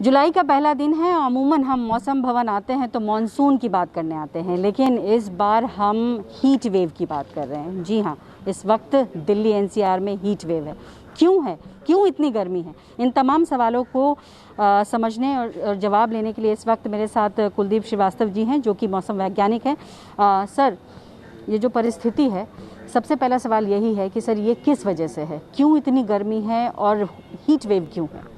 जुलाई का पहला दिन है। अमूमन हम मौसम भवन आते हैं तो मानसून की बात करने आते हैं, लेकिन इस बार हम हीट वेव की बात कर रहे हैं। जी हाँ, इस वक्त दिल्ली एनसीआर में हीट वेव है। क्यों है, क्यों इतनी गर्मी है? इन तमाम सवालों को समझने और जवाब लेने के लिए इस वक्त मेरे साथ कुलदीप श्रीवास्तव जी हैं, जो कि मौसम वैज्ञानिक हैं। सर, ये जो परिस्थिति है, सबसे पहला सवाल यही है कि सर ये किस वजह से है, क्यों इतनी गर्मी है और हीट वेव क्यों है?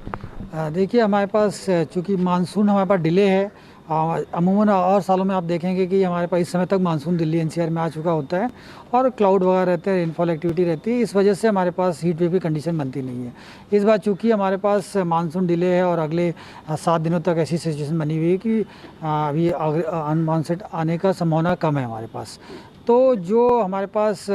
देखिए, हमारे पास चूँकि मानसून हमारे पास डिले है। अमूमन और सालों में आप देखेंगे कि हमारे पास इस समय तक मानसून दिल्ली एनसीआर में आ चुका होता है और क्लाउड वगैरह रहते हैं, रेनफॉल एक्टिविटी रहती है। इस वजह से हमारे पास हीट वेव की कंडीशन बनती नहीं है। इस बार चूँकि हमारे पास मानसून डिले है और अगले 7 दिनों तक ऐसी सिचुएशन बनी हुई है कि अभी अनमानसून आने का संभावना कम है हमारे पास। तो जो हमारे पास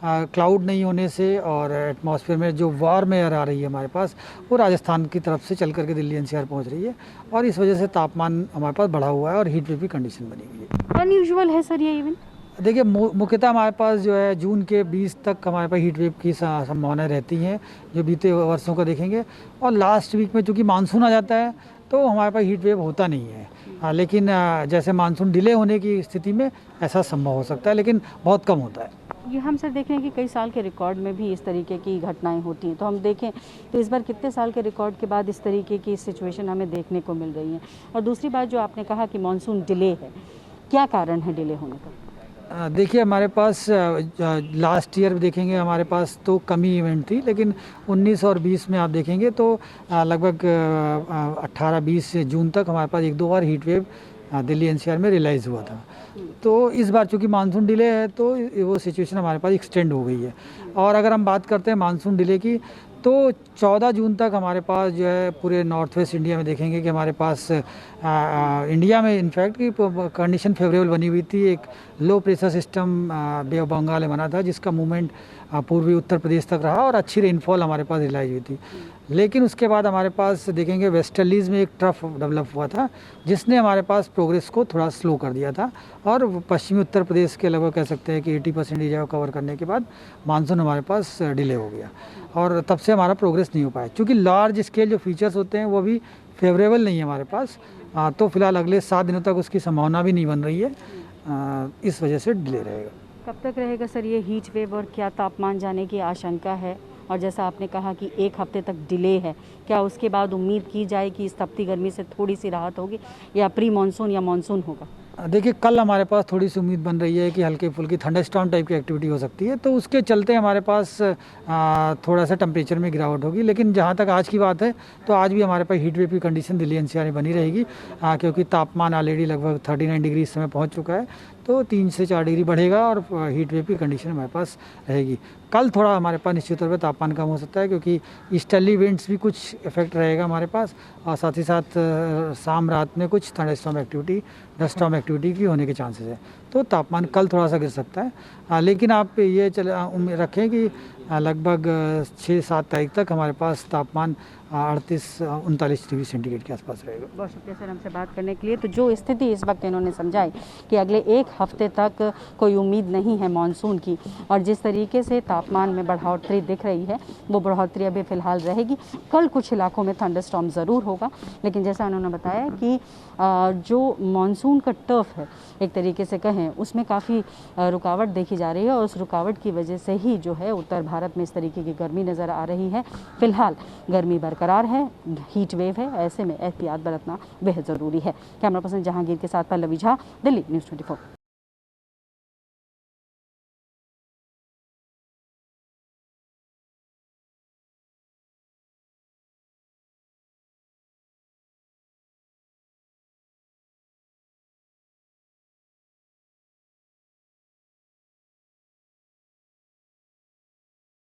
क्लाउड नहीं होने से और एटमॉस्फेयर में जो वार्म एयर आ रही है हमारे पास, वो राजस्थान की तरफ से चल करके दिल्ली एनसीआर पहुंच रही है और इस वजह से तापमान हमारे पास बढ़ा हुआ है और हीट वेव की कंडीशन बनी हुई है। अनयूजुअल है सर ये इवेंट? देखिए, मुख्यतः हमारे पास जो है जून के 20 तक हमारे पास हीट वेव की संभावनाएं रहती हैं, जो बीते वर्षों का देखेंगे। और लास्ट वीक में चूँकि मानसून आ जाता है तो हमारे पास हीट वेव होता नहीं है। लेकिन जैसे मानसून डिले होने की स्थिति में ऐसा संभव हो सकता है, लेकिन बहुत कम होता है। ये हम सर देख रहे हैं कि कई साल के रिकॉर्ड में भी इस तरीके की घटनाएं होती हैं, तो हम देखें तो इस बार कितने साल के रिकॉर्ड के बाद इस तरीके की सिचुएशन हमें देखने को मिल रही है। और दूसरी बात, जो आपने कहा कि मानसून डिले है, क्या कारण है डिले होने का? देखिए, हमारे पास लास्ट ईयर देखेंगे हमारे पास तो कमी इवेंट थी, लेकिन 19 और 20 में आप देखेंगे तो लगभग 18-20 जून तक हमारे पास 1-2 बार हीट वेव दिल्ली एनसीआर में रियलाइज़ हुआ था। तो इस बार चूँकि मानसून डिले है तो वो सिचुएशन हमारे पास एक्सटेंड हो गई है। और अगर हम बात करते हैं मानसून डिले की, तो 14 जून तक हमारे पास जो है पूरे नॉर्थ वेस्ट इंडिया में देखेंगे कि हमारे पास इंडिया में इनफैक्ट की कंडीशन फेवरेबल बनी हुई थी। एक low pressure system Bay of Bengal में बना था, जिसका मूवमेंट पूर्वी उत्तर प्रदेश तक रहा और अच्छी रेनफॉल हमारे पास रियलाइज हुई थी। लेकिन उसके बाद हमारे पास देखेंगे वेस्टर्लीज में एक ट्रफ डेवलप हुआ था, जिसने हमारे पास प्रोग्रेस को थोड़ा स्लो कर दिया था और पश्चिमी उत्तर प्रदेश के लगभग कह सकते हैं कि 80% एरिया को कवर करने के बाद मानसून हमारे पास डिले हो गया और तब से हमारा प्रोग्रेस नहीं हो पाया। क्योंकि लार्ज स्केल जो फीचर्स होते हैं वो भी फेवरेबल नहीं है हमारे पास, तो फिलहाल अगले 7 दिनों तक उसकी संभावना भी नहीं बन रही है। इस वजह से डिले रहेगा। कब तक रहेगा सर ये हीट वेव और क्या तापमान जाने की आशंका है? और जैसा आपने कहा कि 1 हफ्ते तक डिले है, क्या उसके बाद उम्मीद की जाए कि इस तपती गर्मी से थोड़ी सी राहत होगी या प्री मानसून या मानसून होगा? देखिए, कल हमारे पास थोड़ी सी उम्मीद बन रही है कि हल्की फुल्की थंडरस्टॉर्म टाइप की एक्टिविटी हो सकती है, तो उसके चलते हमारे पास थोड़ा सा टेम्परेचर में गिरावट होगी। लेकिन जहाँ तक आज की बात है तो आज भी हमारे पास हीट वेव की कंडीशन दिल्ली एनसीआर में बनी रहेगी, क्योंकि तापमान ऑलरेडी लगभग 39 डिग्री इस समय पहुँच चुका है, तो 3 से 4 डिग्री बढ़ेगा और हीट वेव की कंडीशन हमारे पास रहेगी। कल थोड़ा हमारे पास निश्चित तौर पर तापमान कम हो सकता है, क्योंकि ईस्टर्ली विंड्स भी कुछ इफेक्ट रहेगा हमारे पास और साथ ही साथ शाम रात में कुछ थंडरस्टॉर्म एक्टिविटी, डस्टस्टॉर्म एक्टिविटी की होने के चांसेस है, तो तापमान कल थोड़ा सा गिर सकता है। लेकिन आप ये उम्मीद रखें कि लगभग 6-7 तारीख तक हमारे पास तापमान 38-39 डिग्री सेंटीग्रेड के आसपास रहेगा। बहुत शुक्रिया सर हमसे बात करने के लिए। तो जो स्थिति इस वक्त इन्होंने समझाई कि अगले 1 हफ्ते तक कोई उम्मीद नहीं है मानसून की, और जिस तरीके से तापमान में बढ़ोतरी दिख रही है वो बढ़ोतरी अभी फ़िलहाल रहेगी। कल कुछ इलाकों में थंडरस्टॉर्म ज़रूर होगा, लेकिन जैसा उन्होंने बताया कि जो मानसून का टर्फ है, एक तरीके से कहें, उसमें काफ़ी रुकावट देखी जा रही है और उस रुकावट की वजह से ही जो है उत्तर भारत में इस तरीके की गर्मी नज़र आ रही है। फ़िलहाल गर्मी बरकरार है, हीट वेव है, ऐसे में एहतियात बरतना बेहद ज़रूरी है। कैमरा पर्सन जहांगीर के साथ पल्लवी झा, दिल्ली न्यूज़ 24।